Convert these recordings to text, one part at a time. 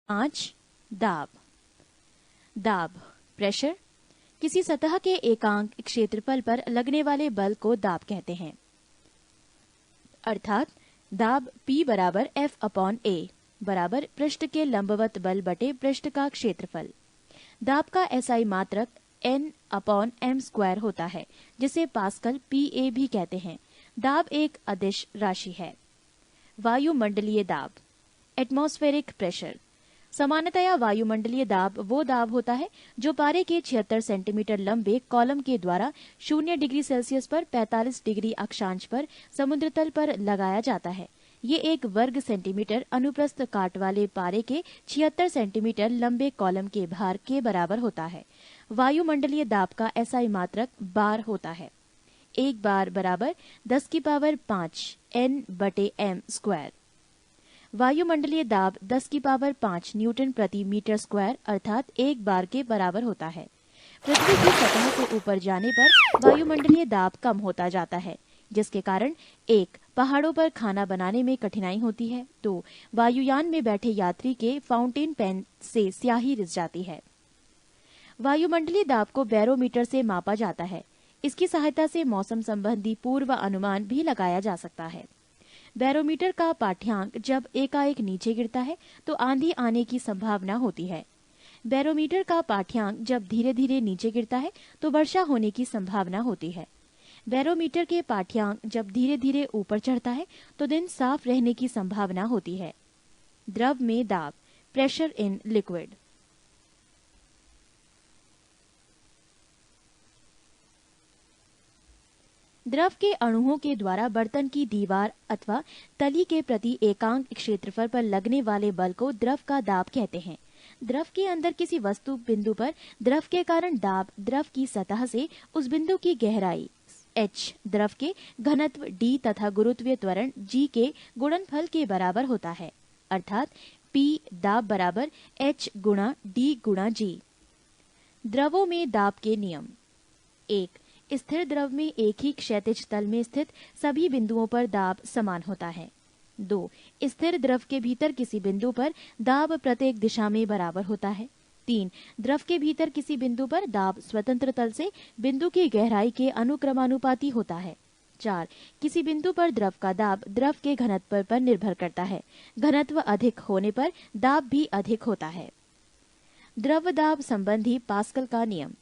5. दाब। दाब प्रेशर, किसी सतह के एकांक क्षेत्रफल पर लगने वाले बल को दाब कहते हैं। अर्थात दाब P बराबर F/A बराबर पृष्ठ के लंबवत बल बटे पृष्ठ का क्षेत्रफल। दाब का SI मात्रक N/m² होता है, जिसे पास्कल PA भी कहते हैं। दाब एक अदिश राशि है। वायुमंडलीय दाब, एटमॉस्फेरिक प्रेशर। सामान्यतया वायुमंडलीय दाब वो दाब होता है जो पारे के 76 सेंटीमीटर लंबे कॉलम के द्वारा 0 डिग्री सेल्सियस पर 45 डिग्री अक्षांश पर समुद्र तल पर लगाया जाता है। ये 1 वर्ग सेंटीमीटर अनुप्रस्थ काट वाले पारे के 76 सेंटीमीटर लंबे कॉलम के भार के बराबर होता है। वायुमंडलीय दाब का SI मात्रक बार होता है। 1 बार बराबर 10⁵ N/m²। वायुमंडलीय दाब 10⁵ न्यूटन प्रति मीटर स्क्वायर अर्थात 1 बार के बराबर होता है। पृथ्वी की सतह से ऊपर जाने पर वायुमंडलीय दाब कम होता जाता है, जिसके कारण 1. पहाड़ों पर खाना बनाने में कठिनाई होती है। 2. वायुयान में बैठे यात्री के फाउंटेन पेन से स्याही रिस जाती है। वायुमंडलीय दाब को बैरोमीटर से मापा जाता है। इसकी सहायता से मौसम संबंधी पूर्व अनुमान भी लगाया जा सकता है। बैरोमीटर का पाठ्यांक जब एकाएक नीचे गिरता है तो आंधी आने की संभावना होती है। बैरोमीटर का पाठ्यांक जब धीरे धीरे नीचे गिरता है तो वर्षा होने की संभावना होती है। बैरोमीटर के पाठ्यांक जब धीरे धीरे ऊपर चढ़ता है तो दिन साफ रहने की संभावना होती है। द्रव में दाब, प्रेशर इन लिक्विड। द्रव के अणुओं के द्वारा बर्तन की दीवार अथवा तली के प्रति एकांक क्षेत्रफल पर लगने वाले बल को द्रव का दाब कहते हैं। द्रव के अंदर किसी वस्तु बिंदु पर द्रव के कारण दाब द्रव की सतह से उस बिंदु की गहराई h, द्रव के घनत्व d तथा गुरुत्वीय त्वरण g के गुणनफल के बराबर होता है। अर्थात P दाब बराबर h गुणा d गुणा g। द्रवों में दाब के नियम। 1. स्थिर द्रव में एक ही क्षैतिज तल में स्थित सभी बिंदुओं पर दाब समान होता है। 2. स्थिर द्रव के भीतर किसी बिंदु पर दाब प्रत्येक दिशा में बराबर होता है। 3. द्रव के भीतर किसी बिंदु पर दाब स्वतंत्र तल से बिंदु की गहराई के अनुक्रमानुपाती होता है। 4. किसी बिंदु पर द्रव का दाब द्रव के घनत्व पर निर्भर करता है। घनत्व अधिक होने पर दाब भी अधिक होता है। द्रव दाब संबंधी पास्कल का नियम।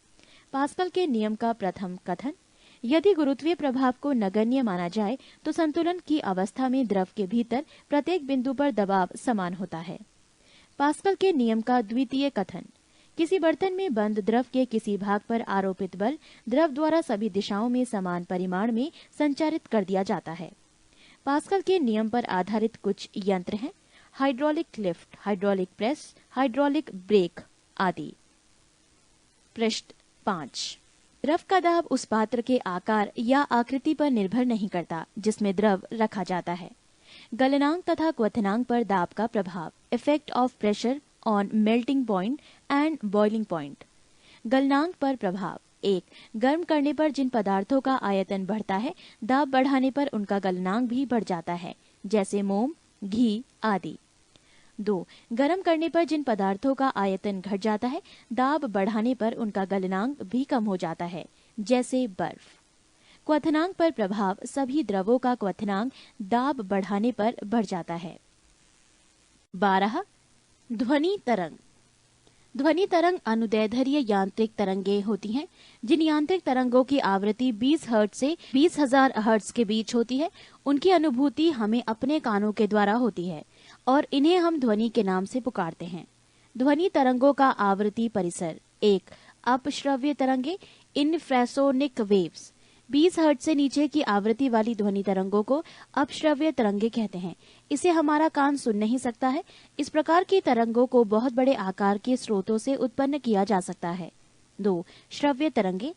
पास्कल के नियम का प्रथम कथन। यदि गुरुत्वीय प्रभाव को नगण्य माना जाए तो संतुलन की अवस्था में द्रव के भीतर प्रत्येक बिंदु पर दबाव समान होता है। पास्कल के नियम का द्वितीय कथन। किसी बर्तन में बंद द्रव के किसी भाग पर आरोपित बल द्रव द्वारा सभी दिशाओं में समान परिमाण में संचारित कर दिया जाता है। पास्कल के नियम पर आधारित कुछ यंत्र हैं: hydraulic lift, hydraulic press, hydraulic brake आदि। पृष्ठ 5. द्रव का दाब उस पात्र के आकार या आकृति पर निर्भर नहीं करता जिसमें द्रव रखा जाता है। गलनांक तथा क्वथनांक पर दाब का प्रभाव। Effect of pressure on melting point and boiling point. गलनांक पर प्रभाव। 1. गर्म करने पर जिन पदार्थों का आयतन बढ़ता है, दाब बढ़ाने पर उनका गलनांक भी बढ़ जाता है, जैसे मोम, घी आदि। 2. गर्म करने पर जिन पदार्थों का आयतन घट जाता है, दाब बढ़ाने पर उनका गलनांक भी कम हो जाता है, जैसे बर्फ। क्वथनांक पर प्रभाव। सभी द्रवों का क्वथनांक दाब बढ़ाने पर बढ़ जाता है। 12. ध्वनि तरंग। ध्वनि तरंग अनुदैर्ध्य यांत्रिक तरंगें होती हैं, जिन यांत्रिक तरंगों की आवृत्ति 20 हर्ट्ज से 20,000 हर्ट्ज के बीच होती है। उनकी अनुभूति हमें अपने कानों के द्वारा होती है और इन्हें हम ध्वनि के नाम से पुकारते हैं। ध्वनि तरंगों का आवृत्ति परिसर। 1. अपश्रव्य तरंगे, इनफ्रासोनिक वेव्स। 20 हर्ट्ज से नीचे की आवृत्ति वाली ध्वनि तरंगों को अपश्रव्य तरंगे कहते हैं। इसे हमारा कान सुन नहीं सकता है। इस प्रकार की तरंगों को बहुत बड़े आकार के स्रोतों से उत्पन्न किया जा सकता है। 2. श्रव्य तरंगे,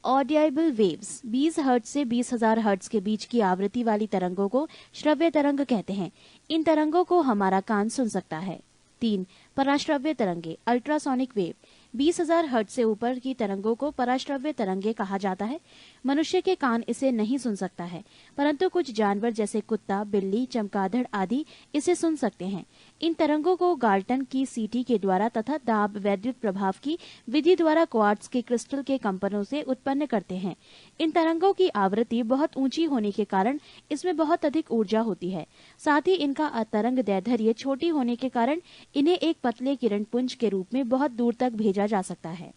ऑडिएबल वेव्स। 20 हर्ट्ज से 20,000 हर्ट्ज के बीच की आवृत्ति वाली तरंगों को श्रव्य तरंग कहते हैं। इन तरंगों को हमारा कान सुन सकता है। 3. पराश्रव्य तरंगे, अल्ट्रासोनिक वेव। 20,000 हर्ट्ज से ऊपर की तरंगों को पराश्रव्य तरंगे कहा जाता है। मनुष्य के कान इसे नहीं सुन सकता है, परंतु कुछ जानवर जैसे कुत्ता, बिल्ली, चमगादड़ आदि इसे सुन सकते हैं। इन तरंगों को गाल्टन की सीटी के द्वारा तथा दाब वैद्युत प्रभाव की विधि द्वारा क्वार्ट्ज के क्रिस्टल के कंपनों से उत्पन्न करते हैं। इन तरंगों की आवृत्ति बहुत ऊंची होने के कारण इसमें बहुत अधिक ऊर्जा होती है। साथ ही इनका तरंग दैर्ध्य छोटी होने के कारण इन्हें एक पतले किरण पुंज के रूप में बहुत दूर तक भेजा जा सकता है।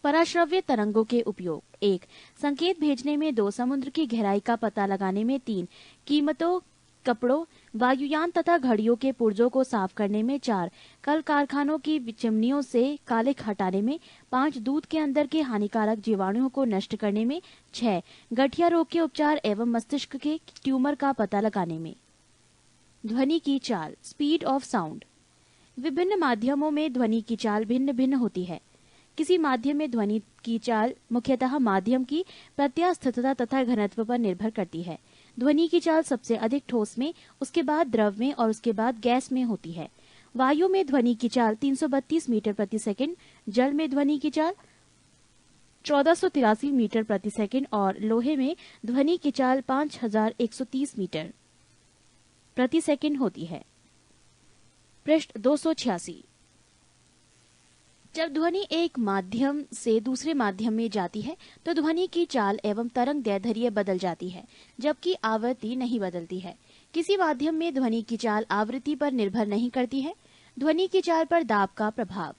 पराश्रव्य तरंगों के उपयोग: 1. संकेत भेजने में 2. समुद्र की गहराई का पता लगाने में 3. कीमतों, कपड़ों, वायुयान तथा घड़ियों के पुर्जों को साफ करने में 4. कल कारखानों की चिमनियों से कालिख हटाने में 5. दूध के अंदर के हानिकारक जीवाणुओं को नष्ट करने में 6. गठिया रोग के उपचार एवं मस्तिष्क के ट्यूमर का पता लगाने में। ध्वनि की चाल: स्पीड ऑफ साउंड। विभिन्न माध्यमों में ध्वनि की चाल भिन्न भिन्न होती है। किसी माध्यम में ध्वनि की चाल मुख्यतः माध्यम की प्रत्यास्थता तथा घनत्व पर निर्भर करती है। ध्वनि की चाल सबसे अधिक ठोस में, उसके बाद द्रव में और उसके बाद गैस में होती है। वायु में ध्वनि की चाल 332 मीटर प्रति सेकंड, जल में ध्वनि की चाल 1483 मीटर प्रति सेकंड और लोहे में ध्वनि की चाल 5130 मीटर प्रति सेकंड होती है। पृष्ठ 286। जब ध्वनि एक माध्यम से दूसरे माध्यम में जाती है तो ध्वनि की चाल एवं तरंग दैर्ध्य बदल जाती है, जबकि आवृत्ति नहीं बदलती है। किसी माध्यम में ध्वनि की चाल आवृत्ति पर निर्भर नहीं करती है। ध्वनि की चाल पर दाब का प्रभाव: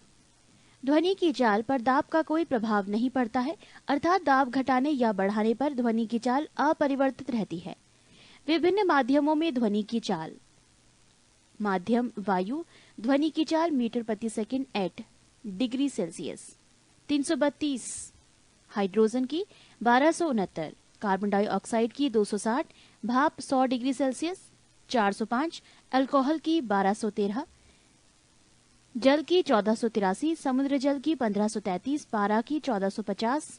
ध्वनि की चाल पर दाब का कोई प्रभाव नहीं पड़ता है, अर्थात दाब घटाने या बढ़ाने पर ध्वनि की चाल अपरिवर्तित रहती है। विभिन्न माध्यमों में ध्वनि की चाल: माध्यम वायु, ध्वनि की चाल मीटर प्रति second at degree Celsius 332, hydrogen की 1269, कार्बन डाइऑक्साइड की 260, भाप 100 डिग्री सेल्सियस 405, अल्कोहल की 1213, जल की 1483, समुद्र जल की 1533, पारा की 1450,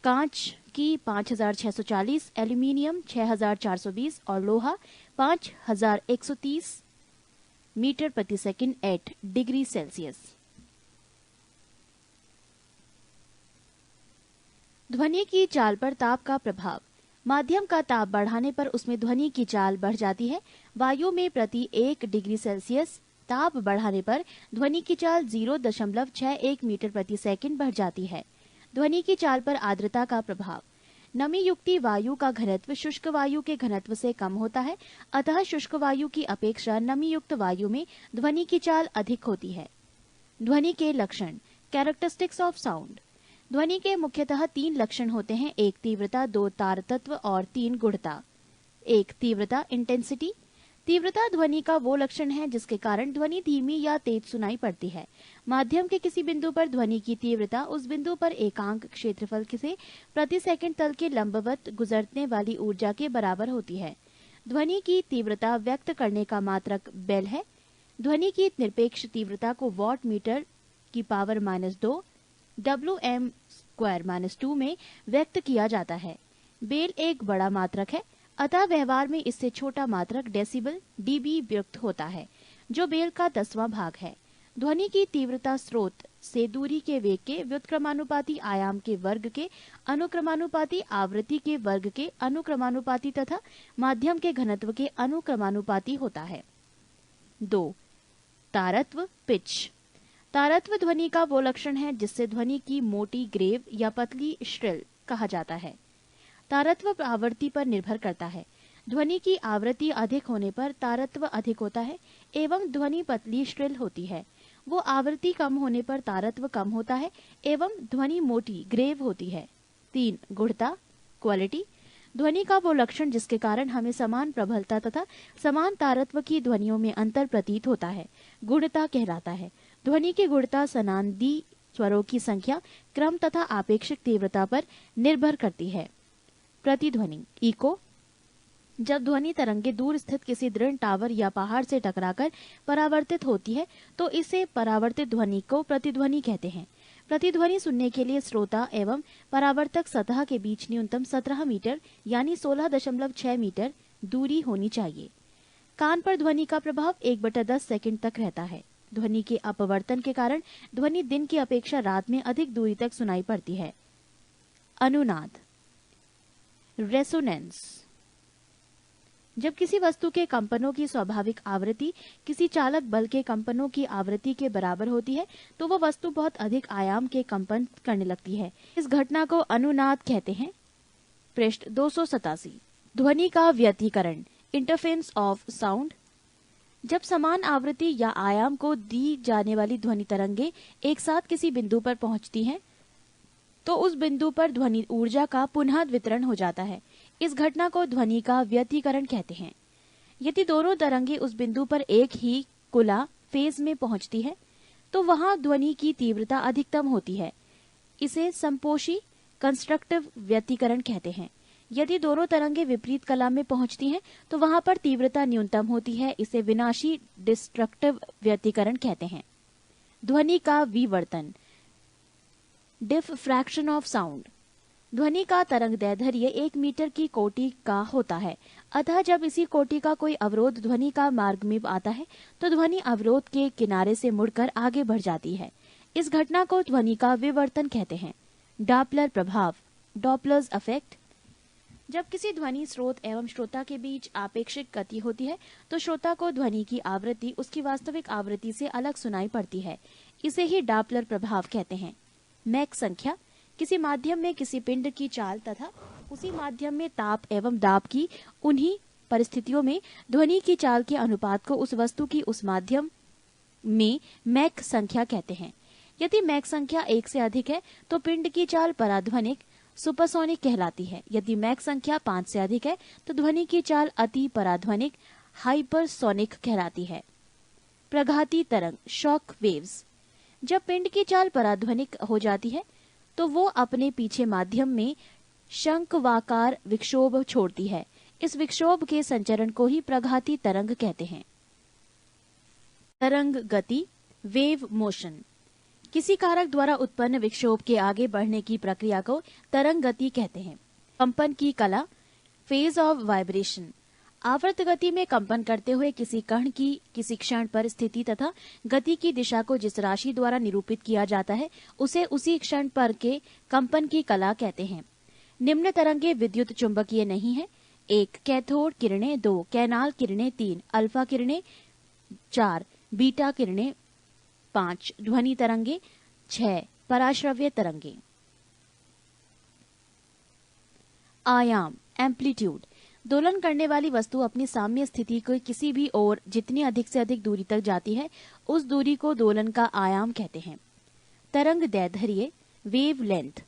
कांच की 5640, एल्यूमिनियम 6420 और लोहा 5130 मीटर प्रति सेकंड एट डिग्री सेल्सियस। ध्वनि की चाल पर ताप का प्रभाव: माध्यम का ताप बढ़ाने पर उसमें ध्वनि की चाल बढ़ जाती है। वायु में प्रति 1 डिग्री सेल्सियस ताप बढ़ाने पर ध्वनि की चाल 0.61 मीटर प्रति सेकंड बढ़ जाती है। ध्वनि की चाल पर आर्द्रता का प्रभाव: नमी युक्त वायु का घनत्व शुष्क वायु के घनत्व से कम होता है, अतः शुष्क वायु की अपेक्षा नमी युक्त वायु में ध्वनि की चाल अधिक होती है। ध्वनि के लक्षण: कैरेक्टरिस्टिक्स ऑफ साउंड। ध्वनि के मुख्यतः 3 लक्षण होते हैं: 1 तीव्रता, 2 तारतत्व और 3 गुणता। 1 तीव्रता, इंटेंसिटी। तीव्रता ध्वनि का वो लक्षण है जिसके कारण ध्वनि धीमी या तेज सुनाई पड़ती है। माध्यम के किसी बिंदु पर ध्वनि की तीव्रता उस बिंदु पर एकांक क्षेत्रफल से प्रति सेकंड तल के लंबवत गुजरने वाली ऊर्जा के बराबर होती है। ध्वनि की तीव्रता व्यक्त करने का मात्रक बेल है। ध्वनि की निरपेक्ष तीव्रता को वॉट मीटर की पावर -2 WM² -2 में व्यक्त किया जाता है। बेल एक बड़ा मात्रक है, अतः व्यवहार में इससे छोटा मात्रक डेसिबल डीबी व्यक्त होता है, जो बेल का 10वां भाग है। ध्वनि की तीव्रता स्रोत से दूरी के वेग के व्युत्क्रमानुपाती, आयाम के वर्ग के अनुक्रमानुपाती, आवृत्ति के वर्ग के अनुक्रमानुपाती तथा माध्यम के घनत्व के अनुक्रमानुपाती होता है। 2 तारत्व, पिच। तारत्व ध्वनि का वो लक्षण है जिससे ध्वनि की मोटी ग्रेव या पतली श्रिल कहा जाता है। तारत्व आवृत्ति पर निर्भर करता है। ध्वनि की आवृत्ति अधिक होने पर तारत्व अधिक होता है एवं ध्वनि पतली श्रिल होती है। वो आवृत्ति कम होने पर तारत्व कम होता है एवं ध्वनि मोटी ग्रेव होती है। 3 गुणता, क्वालिटी। ध्वनि का वो लक्षण जिसके कारण हमें समान प्रबलता तथा समान तारत्व की ध्वनियों में अंतर प्रतीत होता है, गुणता कहलाता है। ध्वनि की गुणता सनादी स्वरों की संख्या, क्रम तथा आपेक्षिक तीव्रता पर निर्भर करती है। प्रतिध्वनि, इको। जब ध्वनि तरंगे दूर स्थित किसी दृढ़ टावर या पहाड़ से टकराकर परावर्तित होती है तो इसे परावर्तित ध्वनि को प्रतिध्वनि कहते हैं। प्रतिध्वनि सुनने के लिए श्रोता एवं परावर्तक सतह के बीच न्यूनतम 17 मीटर यानी 16.6 मीटर दूरी होनी चाहिए। कान पर ध्वनि का प्रभाव 1/10 सेकंड तक रहता है। ध्वनि के अपवर्तन के कारण ध्वनि दिन की अपेक्षा रात में अधिक दूरी तक सुनाई पड़ती है। अनुनाद, रेसोनेंस। जब किसी वस्तु के कंपनों की स्वाभाविक आवृत्ति किसी चालक बल के कंपनों की आवृत्ति के बराबर होती है तो वह वस्तु बहुत अधिक आयाम के कंपन करने लगती है। इस घटना को अनुनाद कहते हैं। पृष्ठ 287। ध्वनि का व्यतिकरण, इंटरफेरेंस ऑफ साउंड। जब समान आवृत्ति या आयाम को दी जाने वाली ध्वनि तरंगे एक साथ किसी बिंदु पर पहुंचती हैं, तो उस बिंदु पर ध्वनि ऊर्जा का पुनः वितरण हो जाता है। इस घटना को ध्वनि का व्यतिकरण कहते हैं। यदि दोनों तरंगे उस बिंदु पर एक ही कुला फेज में पहुंचती है, तो वहां ध्वनि की तीव्रता अधिकतम होती है। इसे समपोषी कंस्ट्रक्टिव व्यतिकरण कहते हैं। यदि दोनों तरंगे विपरीत कला में पहुंचती हैं, तो वहां पर तीव्रता न्यूनतम होती है। इसे विनाशी डिस्ट्रक्टिव व्यतिकरण कहते हैं। ध्वनि का विवर्तन, डिफरैक्शन ऑफ साउंड। ध्वनि का तरंग दैर्ध्य 1 मीटर की कोटि का होता है। अतः जब इसी कोटि का कोई अवरोध ध्वनि का मार्ग में आता है तो ध्वनि अवरोध के किनारे से मुड़कर आगे बढ़ जाती है। इस घटना को ध्वनि का विवर्तन कहते हैं। डॉपलर प्रभाव, डॉपलर्स इफेक्ट। जब किसी ध्वनि स्रोत एवं श्रोता के बीच आपेक्षिक गति होती है तो श्रोता को ध्वनि की आवृत्ति उसकी वास्तविक आवृत्ति से अलग सुनाई पड़ती है। इसे ही डॉपलर प्रभाव कहते हैं। मैक संख्या, किसी माध्यम में किसी पिंड की चाल तथा उसी माध्यम में ताप एवं दाब की उन्हीं परिस्थितियों में ध्वनि की चाल के अनुपात को उस वस्तु की उस माध्यम में मैक संख्या कहते हैं। यदि मैक संख्या 1 से अधिक है तो पिंड की चाल पराध्वनिक सुपरसोनिक कहलाती है। यदि मैक संख्या 5 से अधिक है तो ध्वनि की चाल अति पराध्वनिक हाइपरसोनिक कहलाती है। प्रघाती तरंग, शॉक वेव्स। जब पिंड की चाल पराध्वनिक हो जाती है तो वो अपने पीछे माध्यम में शंक्वाकार विक्षोभ छोड़ती है। इस विक्षोभ के संचरण को ही प्रघाती तरंग कहते हैं। तरंग गति, वेव मोशन। किसी कारक द्वारा उत्पन्न विक्षोभ के आगे बढ़ने की प्रक्रिया को तरंग गति कहते हैं। कंपन की कला, फेज ऑफ वाइब्रेशन। आवर्त गति में कंपन करते हुए किसी कण की किसी क्षण पर स्थिति तथा गति की दिशा को जिस राशि द्वारा निरूपित किया जाता है उसे उसी क्षण पर के कंपन की कला कहते हैं। निम्न तरंगे विद्युत चुंबकीय नहीं है। 1 कैथोड किरणें, 2 कैनाल किरणें, 3 अल्फा किरणें, 4 बीटा किरणें, 5 ध्वनि तरंगे, 6 पराश्रव्य तरंगे। आयाम, एम्पलीट्यूड। दोलन करने वाली वस्तु अपनी साम्य स्थिति को किसी भी ओर जितनी अधिक से अधिक दूरी तक जाती है उस दूरी को दोलन का आयाम कहते हैं। तरंग दैर्ध्य, वेव लेंथ।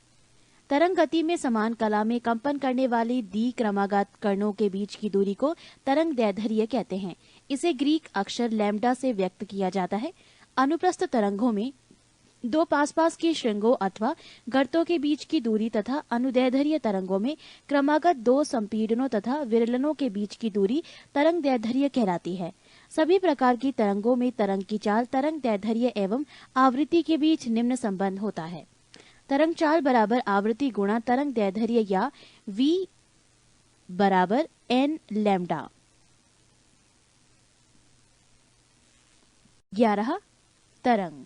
तरंग गति में समान कला में कंपन करने वाली द्विक्रमागत कणों के बीच की दूरी को तरंग दैर्ध्य कहते हैं। इसे ग्रीक अक्षर लैम्डा से व्यक्त किया जाता है। अनुप्रस्थ तरंगों में 2 पास की श्रृंगों अथवा गर्तों के बीच की दूरी तथा अनुदैर्ध्य तरंगों में क्रमागत 2 संपीड़नों तथा विरलनों के बीच की दूरी तरंग दैर्ध्य कहलाती है। सभी प्रकार की तरंगों में तरंग की चाल, तरंग दैर्ध्य एवं आवृत्ति के बीच निम्न संबंध होता है। तरंग चाल बराबर आवृत्ति गुणा तरंग दैर्ध्य या v बराबर n लैम्डा। 11 तरंग।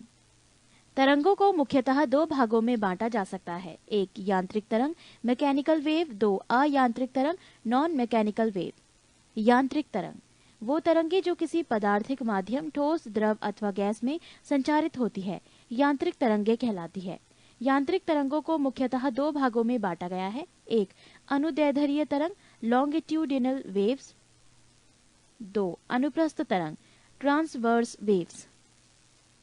तरंगों को मुख्यतः 2 भागों में बांटा जा सकता है। 1 यांत्रिक तरंग, मैकेनिकल वेव, 2 अयांत्रिक तरंग, नॉन मैकेनिकल वेव। यांत्रिक तरंग वो तरंगे जो किसी पदार्थिक माध्यम, ठोस, द्रव अथवा गैस में संचारित होती है, यांत्रिक तरंगे कहलाती है। यांत्रिक तरंगों को मुख्यतः 2 भागों में बांटा गया है। 1 अनुदैर्ध्य तरंग, लॉन्गिट्यूडिनल वेव्स, 2 अनुप्रस्थ तरंग, ट्रांसवर्स वेव्स।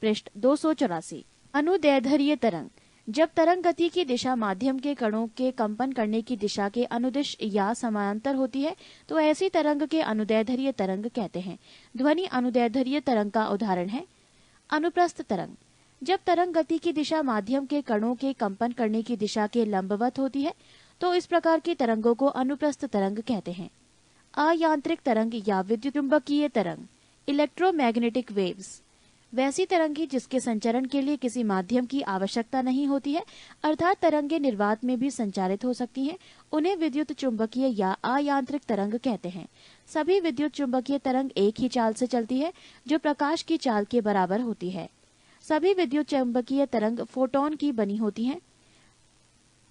पृष्ठ 284। अनुदैर्ध्य तरंग, जब तरंग गति की दिशा माध्यम के कणों के कंपन करने की दिशा के अनुदिश या समांतर होती है तो ऐसी तरंग के अनुदैर्ध्य तरंग कहते हैं। ध्वनि अनुदैर्ध्य तरंग का उदाहरण है। अनुप्रस्थ तरंग, जब तरंग गति की दिशा माध्यम के कणों के कंपन करने की दिशा के लंबवत होती है तो इस प्रकार की तरंगों को अनुप्रस्थ तरंग कहते हैं। अयांत्रिक तरंग या विद्युत चुंबकीय तरंग, इलेक्ट्रोमैग्नेटिक वेव्स। वैसी तरंगे जिसके संचरण के लिए किसी माध्यम की आवश्यकता नहीं होती है, अर्थात तरंगे निर्वात में भी संचारित हो सकती हैं, उन्हें विद्युत चुंबकीय या अयांत्रिक तरंग कहते हैं। सभी विद्युत चुंबकीय तरंग एक ही चाल से चलती है, जो प्रकाश की चाल के बराबर होती है। सभी विद्युत चुंबकीय तरंग फोटोन की बनी होती हैं।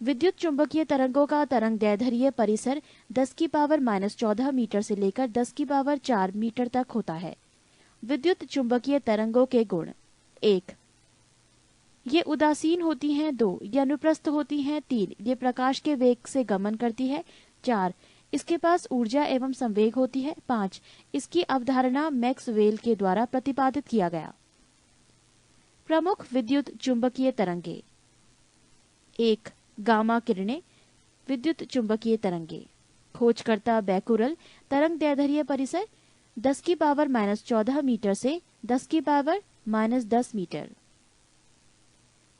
विद्युत चुंबकीय तरंगों का तरंग दैर्ध्य परिसर 10⁻⁻14 मीटर से लेकर 10⁻4 मीटर तक होता है। विद्युत चुंबकीय तरंगों के गुण: 1. ये उदासीन होती हैं। 2. ये अनुप्रस्थ होती हैं। 3. ये प्रकाश के वेग से गमन करती है। 4. इसके पास ऊर्जा एवं संवेग होती है। 5. इसकी अवधारणा मैक्सवेल के द्वारा प्रतिपादित किया गया। प्रमुख विद्युत चुंबकीय तरंगे: 1. गामा किरणें। विद्युत चुंबकीय तरंगे। खोजकर्ता बैकुरल। तरंग दैर्ध्य परिसर 10⁻⁻14 मीटर से 10⁻⁻10 मीटर।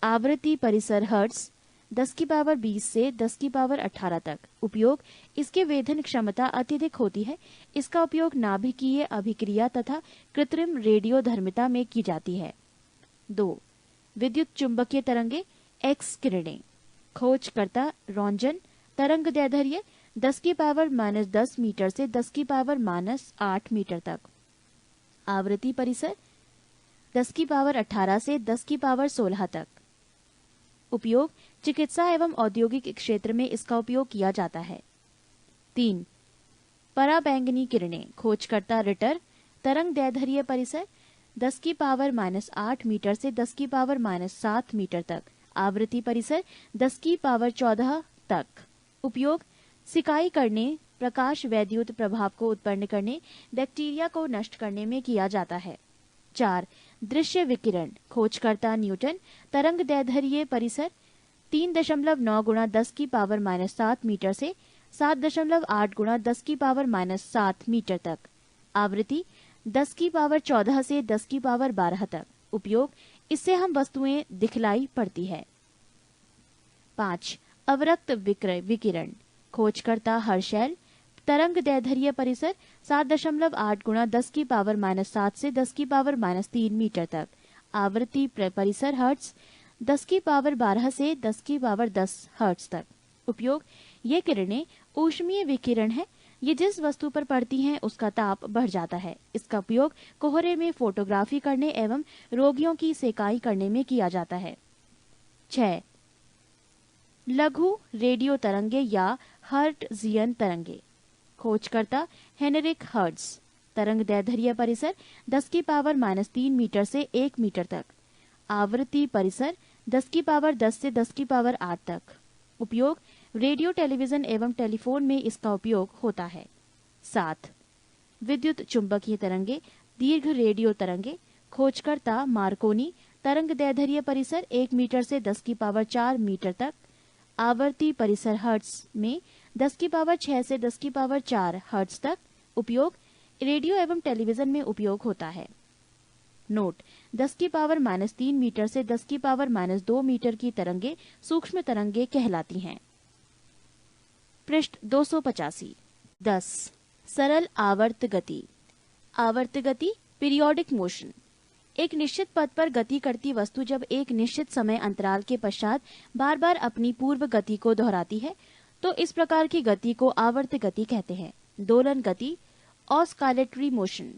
आवृत्ति परिसर हर्ट्ज 10⁻20 से 10⁻18 तक। उपयोग: इसके वेधन क्षमता अत्यधिक होती है। इसका उपयोग नाभिकीय अभिक्रिया तथा कृत्रिम रेडियोधर्मिता में की जाती है। 2. विद्युत चुंबकीय तरंगे एक्स किरणें। खोजकर्ता रॉन्जन। तरंग दैर्ध्य 10⁻⁻10 मीटर से 10⁻⁻8 मीटर तक। आवृत्ति परिसर 10⁻18 से 10⁻16 तक। उपयोग: चिकित्सा एवं औद्योगिक क्षेत्र में इसका उपयोग किया जाता है। 3. पराबैंगनी किरणें। खोजकर्ता रिटर। तरंग दैर्ध्य परिसर 10⁻⁻8 मीटर से 10⁻⁻7 मीटर तक। आवृत्ति परिसर 10⁻14 तक। उपयोग: सिकाई करने, प्रकाश वैद्युत प्रभाव को उत्पन्न करने, बैक्टीरिया को नष्ट करने में किया जाता है। 4. दृश्य विकिरण। खोजकर्ता न्यूटन। तरंग दैर्ध्य परिसर 3.9 × 10⁻⁻7 मीटर से 7.8 × 10⁻⁻7 मीटर तक। आवृत्ति 10⁻14 से 10⁻12 तक। उपयोग: इससे हम वस्तुएं दिखलाई पड़ती है। 5. अवरक्त विकिरण। खोजकर्ता हर्शेल। तरंग दैर्ध्य परिसर 7.8 × 10⁻7 से 10⁻3 मीटर तक। आवृत्ति परिसर हर्ट्ज 10⁻12 से 10⁻10 हर्ट्ज तक। उपयोग: ये किरणें ऊष्मीय विकिरण है। ये जिस वस्तु पर पड़ती हैं उसका ताप बढ़ जाता है। इसका उपयोग कोहरे में फोटोग्राफी करने एवं रोगियों की सेकाई करने में किया जाता है। 6. लघु रेडियो तरंगे या हर्ट्जियन तरंगे। खोजकर्ता हेनरिक हर्ट्ज। तरंग दैर्ध्य परिसर 10⁻3 मीटर से 1 मीटर तक। आवृत्ति परिसर 10⁻10 से 10⁻8 तक। उपयोग: रेडियो, टेलीविजन एवं टेलीफोन में इसका उपयोग होता है। 7. विद्युत चुंबकीय तरंगे, दीर्घ रेडियो तरंगे। खोजकर्ता मार्कोनी। तरंग दैर्ध्य परिसर 1 मीटर से 10⁻4 मीटर तक। आवर्ती परिसर हर्ट्ज में 10⁻6 से 10⁻4 हर्ट्ज तक। उपयोग: रेडियो एवं टेलीविजन में उपयोग होता है। नोट: 10⁻³ मीटर से 10⁻² मीटर की तरंगे सूक्ष्म तरंगे कहलाती हैं। पृष्ठ 285। 10. सरल आवर्त गति। आवर्त गति पीरियोडिक मोशन। एक निश्चित पथ पर गति करती वस्तु जब एक निश्चित समय अंतराल के पश्चात बार बार अपनी पूर्व गति को दोहराती है तो इस प्रकार की गति को आवर्त गति कहते हैं। दोलन गति, ऑस्किलेटरी मोशन।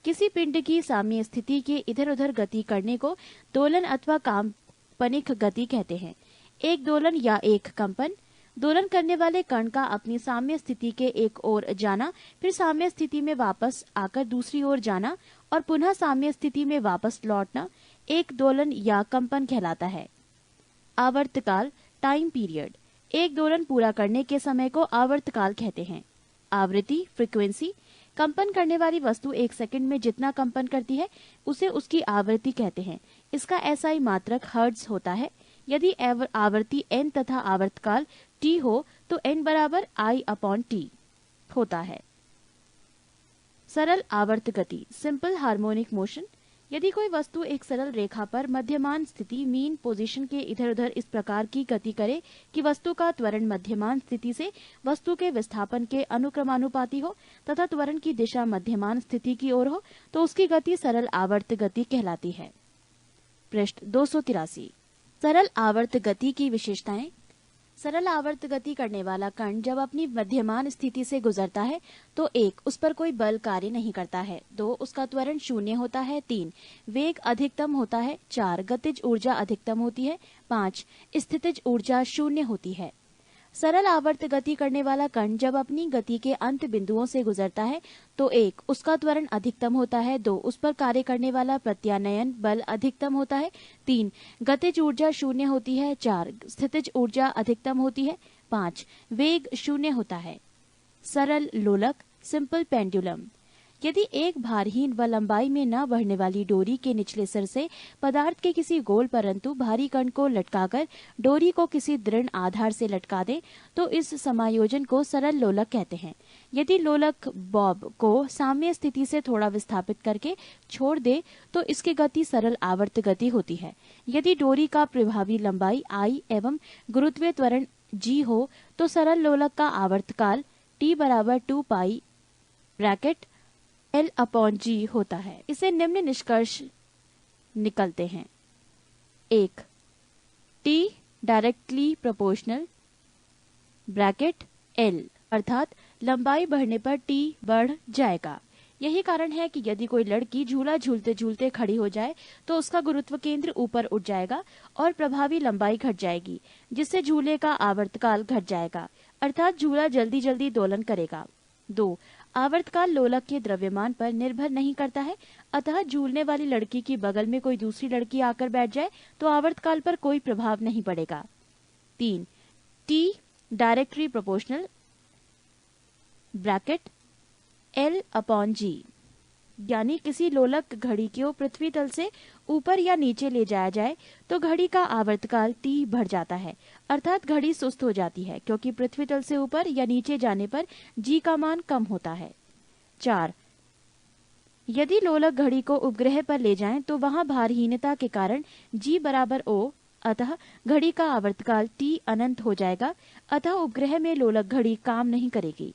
किसी पिंड की साम्य स्थिति के इधर उधर गति करने को दोलन अथवा काल्पनिक गति कहते हैं। एक दोलन या एक कंपन, दोलन करने वाले कण का अपनी साम्य स्थिति के एक ओर जाना, फिर साम्य स्थिति में वापस आकर दूसरी ओर जाना और पुनः साम्य स्थिति में वापस लौटना एक दोलन या कंपन कहलाता है। आवर्तकाल, टाइम पीरियड। एक दोलन पूरा करने के समय को आवर्तकाल कहते हैं। आवृत्ति, फ्रीक्वेंसी। कंपन करने वाली वस्तु एक सेकंड में जितना कंपन करती है उसे उसकी आवृत्ति कहते हैं। इसका SI मात्रक हर्ट्ज होता है। यदि आवृत्ति n तथा आवर्तकाल t हो तो n बराबर I/T होता है। सरल आवर्त गति, सिंपल हार्मोनिक मोशन। यदि कोई वस्तु एक सरल रेखा पर मध्यमान स्थिति मीन पोजीशन के इधर उधर इस प्रकार की गति करे कि वस्तु का त्वरण मध्यमान स्थिति से वस्तु के विस्थापन के अनुक्रमानुपाती हो तथा त्वरण की दिशा मध्यमान स्थिति की ओर हो, तो उसकी गति सरल आवर्त गति कहलाती है। पृष्ठ 283। सरल आवर्त गति की विशेषताएं। सरल आवर्त गति करने वाला कण जब अपनी मध्यमान स्थिति से गुजरता है तो 1. उस पर कोई बल कार्य नहीं करता है। 2. उसका त्वरण शून्य होता है। 3. वेग अधिकतम होता है। 4. गतिज ऊर्जा अधिकतम होती है। 5. स्थितिज ऊर्जा शून्य होती है। सरल आवर्त गति करने वाला कण जब अपनी गति के अंत बिंदुओं से गुजरता है तो 1. उसका त्वरण अधिकतम होता है। 2. उस पर कार्य करने वाला प्रत्यानयन बल अधिकतम होता है। 3. गतिज ऊर्जा शून्य होती है। 4. स्थितिज ऊर्जा अधिकतम होती है। 5. वेग शून्य होता है। सरल लोलक, सिंपल पेंडुलम। यदि एक भारहीन व लंबाई में न बढ़ने वाली डोरी के निचले सिर से पदार्थ के किसी गोल परंतु भारी कण को लटकाकर डोरी को किसी दृढ़ आधार से लटका दे तो इस समायोजन को सरल लोलक कहते हैं। यदि लोलक बॉब को साम्य स्थिति से थोड़ा विस्थापित करके छोड़ दे तो इसकी गति सरल आवर्त गति होती है। यदि डोरी का प्रभावी लंबाई I एवं गुरुत्वीय त्वरण G हो तो सरल लोलक का आवर्तकाल T बराबर 2 पाई ब्रैकेट L/G होता है। इसे निम्न निष्कर्ष निकलते हैं। 1. T directly proportional bracket L अर्थात लंबाई बढ़ने पर T बढ़ जाएगा। यही कारण है कि यदि कोई लड़की झूला झूलते झूलते खड़ी हो जाए तो उसका गुरुत्व केंद्र ऊपर उठ जाएगा और प्रभावी लंबाई घट जाएगी, जिससे झूले का आवर्तकाल घट जाएगा, अर्थात झूला जल्दी जल्दी दोलन करेगा। 2. आवर्तकाल लोलक के द्रव्यमान पर निर्भर नहीं करता है, अतः झूलने वाली लड़की की बगल में कोई दूसरी लड़की आकर बैठ जाए तो आवर्तकाल पर कोई प्रभाव नहीं पड़ेगा। 3. T directly proportional bracket L/G, यानी किसी लोलक घड़ी को पृथ्वी तल से ऊपर या नीचे ले जाया जाए तो घड़ी का आवर्तकाल T बढ़ जाता है, अर्थात घड़ी सुस्त हो जाती है, क्योंकि पृथ्वी तल से ऊपर या नीचे जाने पर G का मान कम होता है। 4. यदि लोलक घड़ी को उपग्रह पर ले जाएं तो वहां भारहीनता के कारण G बराबर O, अतः घड़ी का आवर्तकाल T अनंत हो जाएगा, अतः उपग्रह में लोलक घड़ी काम नहीं करेगी।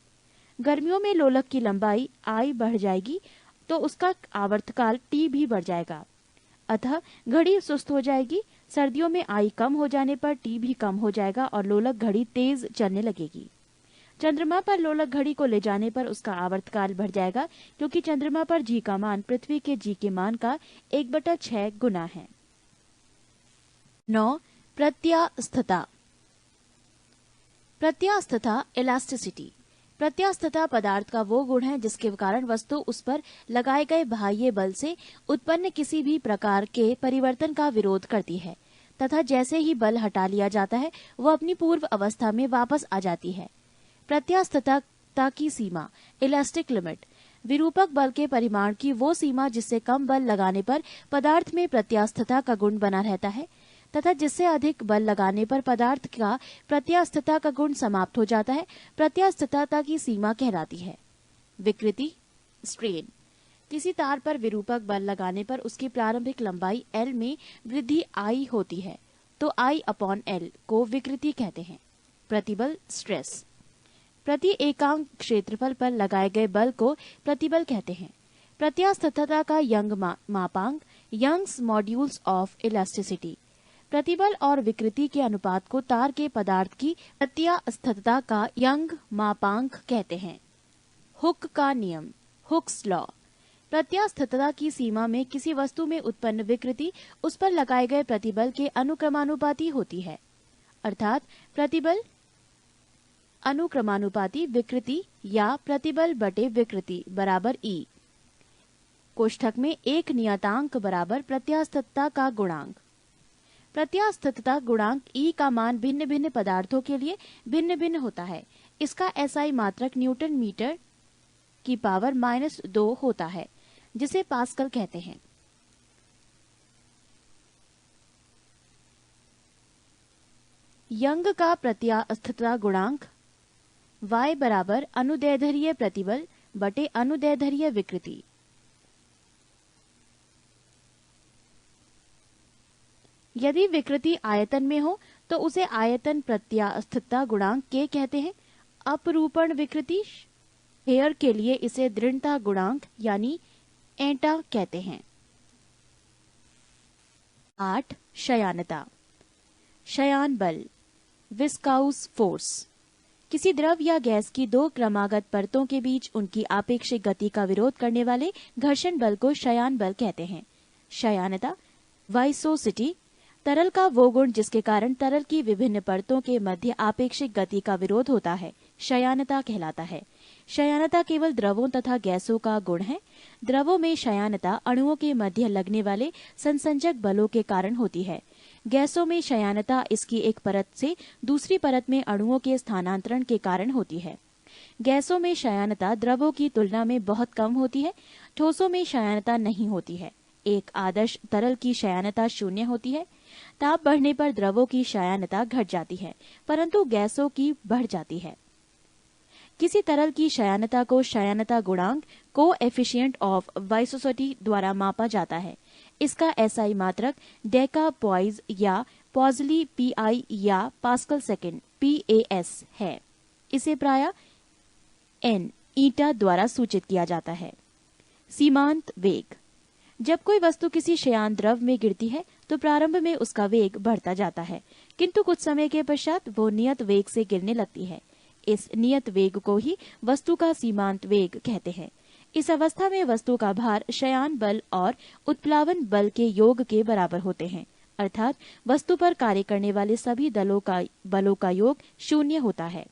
गर्मियों में लोलक की लंबाई I बढ़ जाएगी तो उसका आवर्तकाल T भी बढ़ जाएगा, अतः घड़ी सुस्त हो जाएगी। सर्दियों में I कम हो जाने पर T भी कम हो जाएगा और लोलक घड़ी तेज चलने लगेगी। चंद्रमा पर लोलक घड़ी को ले जाने पर उसका आवर्तकाल बढ़ जाएगा, क्योंकि चंद्रमा पर G का मान पृथ्वी के G के मान का 1/6 गुना है। 9. प्रत्यास्थता। प्रत्यास्थता इलास्टिसिटी। प्रत्यास्थता पदार्थ का वो गुण है जिसके कारण वस्तु उस पर लगाए गए बाह्य बल से उत्पन्न किसी भी प्रकार के परिवर्तन का विरोध करती है तथा जैसे ही बल हटा लिया जाता है वह अपनी पूर्व अवस्था में वापस आ जाती है। प्रत्यास्थता की सीमा इलास्टिक लिमिट, विरूपक बल के परिमाण की वो सीमा जिससे कम बल लगाने पर पदार्थ में प्रत्यास्थता का गुण बना रहता है तथा जिससे अधिक बल लगाने पर पदार्थ का प्रत्यास्थता का गुण समाप्त हो जाता है, प्रत्यास्थता की सीमा कहलाती है। विकृति स्ट्रेन। किसी तार पर विरूपक बल लगाने पर उसकी प्रारंभिक लंबाई L में वृद्धि I होती है तो I/L को विकृति कहते हैं। प्रतिबल स्ट्रेस। प्रति एकांक क्षेत्रफल पर लगाए गए बल को प्रतिबल कहते हैं। प्रत्यास्थता का यंग मापांक यंग्स मॉड्यूल्स ऑफ इलास्टिसिटी। प्रतिबल और विकृति के अनुपात को तार के पदार्थ की प्रत्यास्थता का यंग मापांक कहते हैं। हुक का नियम हुक्स लॉ। प्रत्यास्थता की सीमा में किसी वस्तु में उत्पन्न विकृति उस पर लगाए गए प्रतिबल के अनुक्रमानुपाती होती है, अर्थात प्रतिबल अनुक्रमानुपाती विकृति या प्रतिबल बटे विकृति बराबर E। कोष्ठक में एक नियतांक बराबर प्रत्यास्थता का गुणांक। प्रत्यास्थता गुणांक E का मान भिन्न भिन्न पदार्थों के लिए भिन्न भिन्न होता है। इसका SI मात्रक न्यूटन मीटर की पावर -2 होता है, जिसे पास्कल कहते हैं। यंग का प्रत्यास्थता गुणांक Y बराबर अनुदैर्ध्य प्रतिबल बटे अनुदैर्ध्य विकृति। यदि विकृति आयतन में हो तो उसे आयतन प्रत्यास्थता गुणांक के कहते हैं। अपरूपण विकृति हेयर के लिए इसे दृढ़ता गुणांक यानी एटा कहते हैं। 8. शयानता। शयान बल, विस्काउस फोर्स। किसी द्रव या गैस की दो क्रमागत परतों के बीच उनकी आपेक्षिक गति का विरोध करने वाले घर्षण बल को शयान बल कहते हैं। शयानता, वाइसोसिटी, तरल का वो गुण जिसके कारण तरल की विभिन्न परतों के मध्य आपेक्षिक गति का विरोध होता है, शयानता कहलाता है। शयानता केवल द्रवों तथा गैसों का गुण है। द्रवों में शयानता अणुओं के मध्य लगने वाले संसंजक बलों के कारण होती है। गैसों में शयानता इसकी एक परत से दूसरी परत में अणुओं के स्थानांतरण के कारण होती है। गैसों में शयानता द्रवों की तुलना में बहुत कम होती है। ठोसों में शयानता नहीं होती है। एक आदर्श तरल की शयानता 0 होती है। ताप बढ़ने पर द्रवों की शयानता घट जाती है, परंतु गैसों की बढ़ जाती है। किसी तरल की शयानता को शयानता गुणांक कोएफिशिएंट ऑफ वाइसोसिटी द्वारा मापा जाता है। इसका एसआई मात्रक डेका पॉइज या पॉजली पीआई या पास्कल सेकेंड पीएएस है। इसे प्रायः एन ईटा द्वारा सूचित किया जाता है। सीमांत वेग। जब कोई वस्तु किसी शयान द्रव में गिरती है तो प्रारंभ में उसका वेग बढ़ता जाता है, किंतु कुछ समय के पश्चात वो नियत वेग से गिरने लगती है। इस नियत वेग को ही वस्तु का सीमांत वेग कहते हैं। इस अवस्था में वस्तु का भार शयान बल और उत्प्लावन बल के योग के बराबर होते हैं, अर्थात वस्तु पर कार्य करने वाले सभी बलों का योग 0 होता है।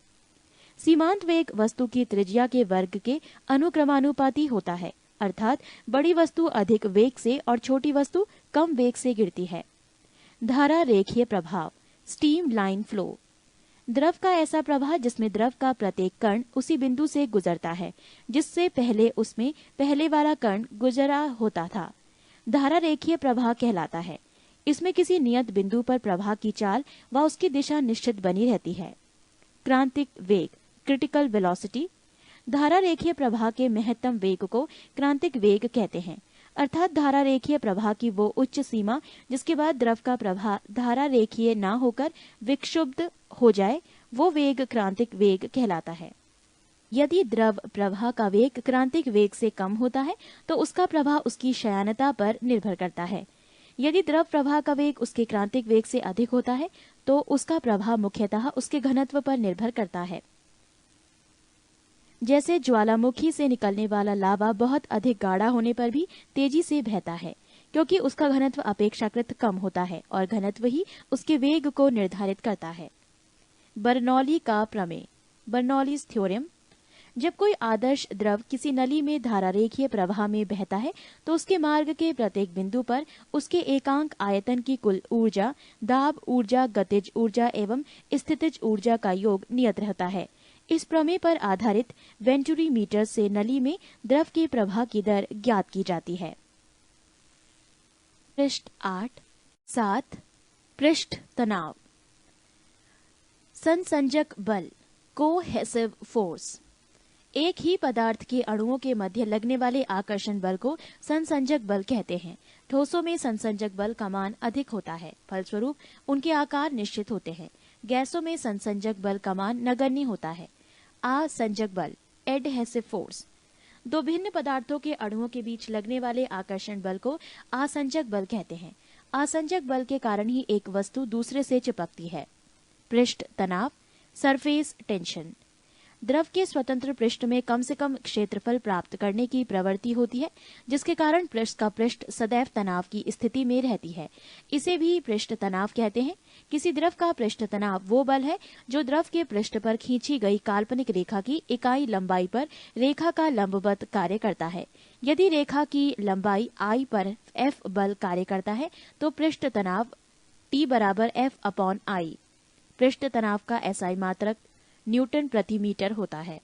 सीमांत वेग वस्तु की त्रिज्या के वर्ग के अनुक्रमानुपाती होता है, अर्थात बड़ी वस्तु अधिक वेग से और छोटी वस्तु कम वेग से गिरती है। धारा रेखीय प्रभाव, स्टीम लाइन फ्लो। द्रव का ऐसा प्रवाह जिसमें द्रव का प्रत्येक कण उसी बिंदु से गुजरता है जिससे पहले उसमें पहले वाला कण गुजरा होता था, धारा रेखीय प्रवाह कहलाता है। इसमें किसी नियत बिंदु पर प्रवाह की चाल व उसकी दिशा निश्चित बनी रहती है। क्रांतिक वेग, क्रिटिकल वेलोसिटी। धारा रेखीय प्रवाह के महत्तम वेग को क्रांतिक वेग कहते हैं, अर्थात धारा रेखीय प्रवाह की वो उच्च सीमा जिसके बाद द्रव का प्रवाह धारा रेखीय न होकर विक्षुब्ध हो जाए, वो वेग क्रांतिक वेग कहलाता है। यदि द्रव प्रवाह का वेग क्रांतिक वेग से कम होता है तो उसका प्रवाह उसकी शयानता पर निर्भर करता है। यदि द्रव प्रवाह का वेग उसके क्रांतिक वेग से अधिक होता है तो उसका प्रवाह मुख्यतः उसके घनत्व पर निर्भर करता है। जैसे ज्वालामुखी से निकलने वाला लावा बहुत अधिक गाढ़ा होने पर भी तेजी से बहता है, क्योंकि उसका घनत्व अपेक्षाकृत कम होता है और घनत्व ही उसके वेग को निर्धारित करता है। बर्नौली का प्रमेय, बर्नौलीज थ्योरम। जब कोई आदर्श द्रव किसी नली में धारा रेखीय प्रवाह में बहता है तो उसके मार्ग के प्रत्येक बिंदु पर उसके एकांक आयतन की कुल ऊर्जा, दाब ऊर्जा, गतिज ऊर्जा एवं स्थितिज ऊर्जा का योग नियत रहता है। इस प्रमेय पर आधारित वेंटुरी मीटर से नली में द्रव के प्रवाह की दर ज्ञात की जाती है। पृष्ठ 8, 7 पृष्ठ तनाव। संसंजक बल, कोहेसिव फोर्स। एक ही पदार्थ के अणुओं के मध्य लगने वाले आकर्षण बल को संसंजक बल कहते हैं। ठोसों में संसंजक बल का मान अधिक होता है, फलस्वरूप उनके आकार निश्चित होते हैं। गैसों में संसंजक बल का मान नगण्य होता है। असंजक बल, एडहेसिव फोर्स। दो भिन्न पदार्थों के अणुओं के बीच लगने वाले आकर्षण बल को असंजक बल कहते हैं। असंजक बल के कारण ही एक वस्तु दूसरे से चिपकती है। पृष्ठ तनाव, सरफेस टेंशन। द्रव के स्वतंत्र पृष्ठ में कम से कम क्षेत्रफल प्राप्त करने की प्रवृत्ति होती है, जिसके कारण पृष्ठ का पृष्ठ सदैव तनाव की स्थिति में रहती है। इसे भी पृष्ठ तनाव कहते हैं। किसी द्रव का पृष्ठ तनाव वो बल है जो द्रव के पृष्ठ पर खींची गई काल्पनिक रेखा की इकाई लंबाई पर रेखा का लंबवत कार्य करता है। यदि रेखा की लंबाई I पर F बल कार्य करता है तो पृष्ठ तनाव T बराबर F/I। पृष्ठ तनाव का SI मात्रक न्यूटन प्रति मीटर होता है।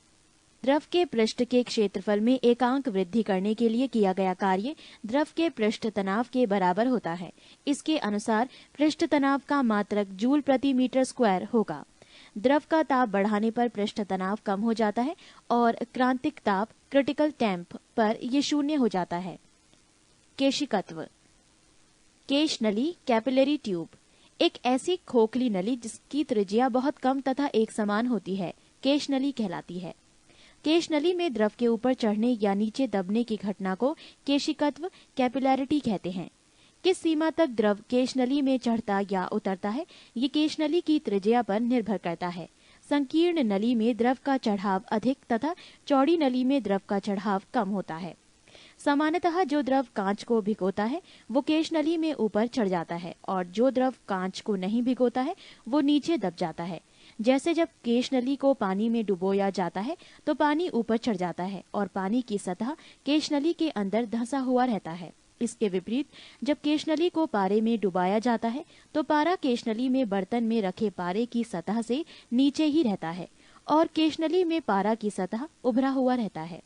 द्रव के पृष्ठ के क्षेत्रफल में एकांक वृद्धि करने के लिए किया गया कार्य द्रव के पृष्ठ तनाव के बराबर होता है। इसके अनुसार पृष्ठ तनाव का मात्रक जूल प्रति मीटर स्क्वायर होगा। द्रव का ताप बढ़ाने पर पृष्ठ तनाव कम हो जाता है और क्रांतिक ताप, क्रिटिकल टेम्प पर यह 0 हो जाता है। केशिकत्व। केश नली, कैपिलरी ट्यूब, एक ऐसी खोखली नली जिसकी त्रिज्या बहुत कम तथा एक समान होती है, केश नली कहलाती है। केश नली में द्रव के ऊपर चढ़ने या नीचे दबने की घटना को केशिकत्व, कैपिलैरिटी कहते हैं। किस सीमा तक द्रव केश नली में चढ़ता या उतरता है, ये केश नली की त्रिज्या पर निर्भर करता है। संकीर्ण नली में द्रव का चढ़ाव अधिक तथा चौड़ी नली में द्रव का चढ़ाव कम होता है। सामान्यतः जो द्रव कांच को भिगोता है वो केश नली में ऊपर चढ़ जाता है और जो द्रव कांच को नहीं भिगोता है वो नीचे दब जाता है। जैसे जब केश नली को पानी में डुबोया जाता है तो पानी ऊपर चढ़ जाता है और पानी की सतह केश नली के अंदर धंसा हुआ रहता है। इसके विपरीत जब केशनली को पारे में डुबाया जाता है तो पारा केशनली में बर्तन में रखे पारे की सतह से नीचे ही रहता है और केशनली में पारा की सतह उभरा हुआ रहता है।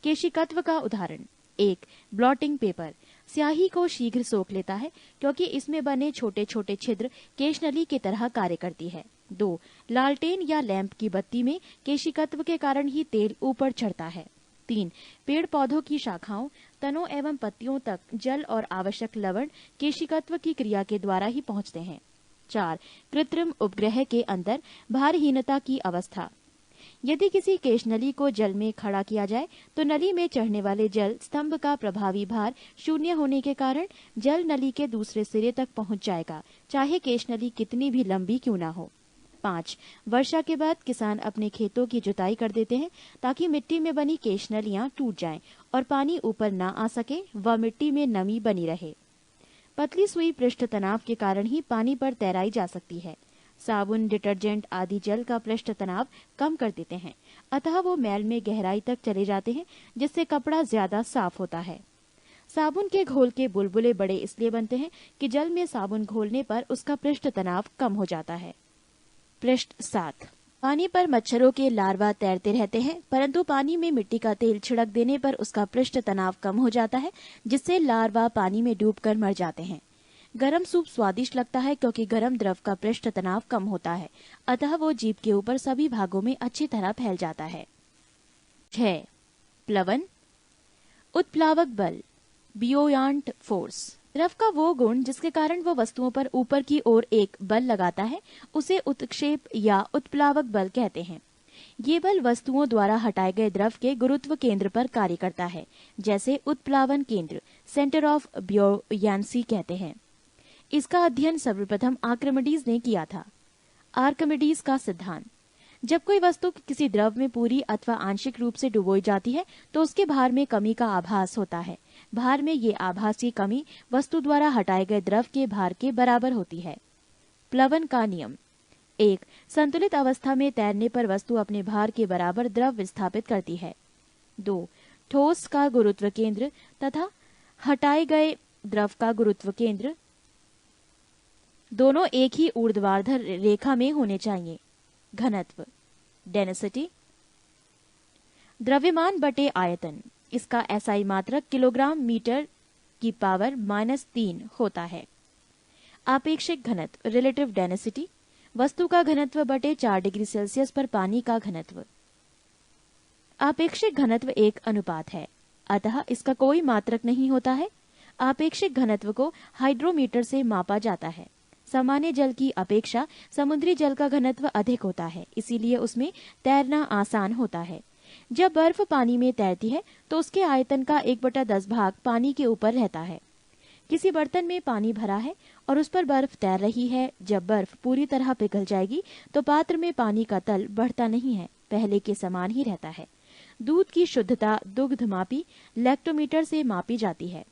केशिकत्व का उदाहरण: 1. ब्लॉटिंग पेपर स्याही को शीघ्र सोख लेता है क्योंकि इसमें बने छोटे छोटे छिद्र केशनली की तरह कार्य करती है। 2. लालटेन या लैंप की बत्ती में केशिकत्व के कारण ही तेल ऊपर चढ़ता है। 3. पेड़ पौधों की शाखाओं, तनों एवं पत्तियों तक जल और आवश्यक लवण केशिकत्व की क्रिया के द्वारा ही पहुंचते हैं। 4. कृत्रिम उपग्रह के अंदर भारहीनता की अवस्था यदि किसी केशनली को जल में खड़ा किया जाए तो नली में चढ़ने वाले जल स्तंभ का प्रभावी भार शून्य होने के कारण जल नली के दूसरे सिरे तक पहुंच जाएगा, चाहे केशनली कितनी भी लंबी क्यों ना हो। 5. वर्षा के बाद किसान अपने खेतों की जुताई कर देते हैं ताकि मिट्टी में बनी केशनलियां टूट जाएं और पानी ऊपर ना आ सके व मिट्टी में नमी बनी रहे। पतली सुई पृष्ठ तनाव के कारण ही पानी पर तैराई जा सकती है। साबुन, डिटर्जेंट आदि जल का पृष्ठ तनाव कम कर देते हैं, अतः वो मैल में गहराई तक चले जाते हैं जिससे कपड़ा ज्यादा साफ होता है। साबुन के घोल के बुलबुले बड़े इसलिए बनते हैं कि जल में साबुन घोलने पर उसका पृष्ठ तनाव कम हो जाता है। पृष्ठ 7 पानी पर मच्छरों के लार्वा तैरते रहते हैं, परंतु पानी में मिट्टी का तेल छिड़क देने पर उसका पृष्ठ तनाव कम हो जाता है जिससे लार्वा पानी में डूबकर मर जाते हैं। गरम सूप स्वादिष्ट लगता है क्योंकि गरम द्रव का पृष्ठ तनाव कम होता है, अतः वो जीभ के ऊपर सभी भागों में अच्छी तरह फैल जाता है। 6. प्लवन, उत्प्लावक बल, बियोयांट फोर्स द्रव का वो गुण जिसके कारण वो वस्तुओं पर ऊपर की ओर एक बल लगाता है उसे उत्क्षेप या उत्प्लावक बल कहते हैं। ये बल वस्तुओं द्वारा हटाए गए द्रव के गुरुत्व केंद्र पर कार्य करता है, जैसे उत्प्लावन केंद्र, सेंटर ऑफ ब्योयांसी कहते हैं। इसका अध्ययन सर्वप्रथम आर्किमिडीज ने किया था। आर्किमिडीज का सिद्धांत: जब कोई वस्तु किसी द्रव में पूरी अथवा आंशिक रूप से डुबोई जाती है तो उसके भार में कमी का आभास होता है। भार में ये आभासी कमी वस्तु द्वारा हटाए गए द्रव के भार के बराबर होती है। प्लवन का नियम: 1. संतुलित अवस्था में तैरने पर वस्तु अपने भार के बराबर द्रव विस्थापित करती है। 2. ठोस का गुरुत्व केंद्र तथा हटाए गए द्रव का गुरुत्व केंद्र दोनों एक ही ऊर्ध्वाधर रेखा में होने चाहिए। घनत्व, डेंसिटी, द्रव्यमान बटे आयतन, इसका एसआई मात्रक किलोग्राम मीटर की पावर -3 होता है। आपेक्षिक घनत्व, रिलेटिव डेंसिटी, वस्तु का घनत्व बटे 4 डिग्री सेल्सियस पर पानी का घनत्व। आपेक्षिक घनत्व एक अनुपात है, अतः इसका कोई मात्रक नहीं होता है। आपेक्षिक घनत्व को हाइड्रोमीटर से मापा जाता है। सामान्य जल की अपेक्षा समुद्री जल का घनत्व अधिक होता है, इसीलिए उसमें तैरना आसान होता है। जब बर्फ पानी में तैरती है तो उसके आयतन का 1/10 भाग पानी के ऊपर रहता है। किसी बर्तन में पानी भरा है और उस पर बर्फ तैर रही है। जब बर्फ पूरी तरह पिघल जाएगी तो पात्र में पानी का तल बढ़ता नहीं है, पहले के समान ही रहता है। दूध की शुद्धता दुग्धमापी लैक्टोमीटर से मापी जाती है।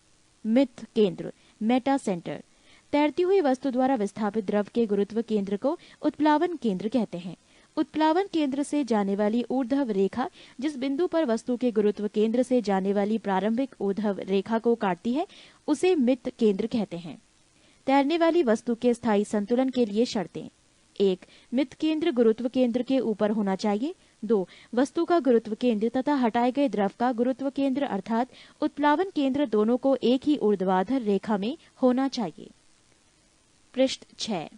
मिथ केंद्र, मेटा सेंटर, तैरती हुई वस्तु द्वारा विस्थापित द्रव के गुरुत्व केंद्र को उत्प्लावन केंद्र कहते हैं। उत्प्लावन केंद्र से जाने वाली ऊर्ध्व रेखा जिस बिंदु पर वस्तु के गुरुत्व केंद्र से जाने वाली प्रारंभिक ऊर्ध्व रेखा को काटती है उसे मिथ केंद्र कहते हैं। तैरने वाली वस्तु के स्थायी संतुलन के लिए शर्तें: 1. मिथ केंद्र गुरुत्व केंद्र के ऊपर होना चाहिए। 2. वस्तु का गुरुत्व केंद्र तथा हटाए गए द्रव का गुरुत्व केंद्र अर्थात उत्प्लावन केंद्र दोनों को एक ही ऊर्ध्वाधर रेखा में होना चाहिए। पृष्ठ 6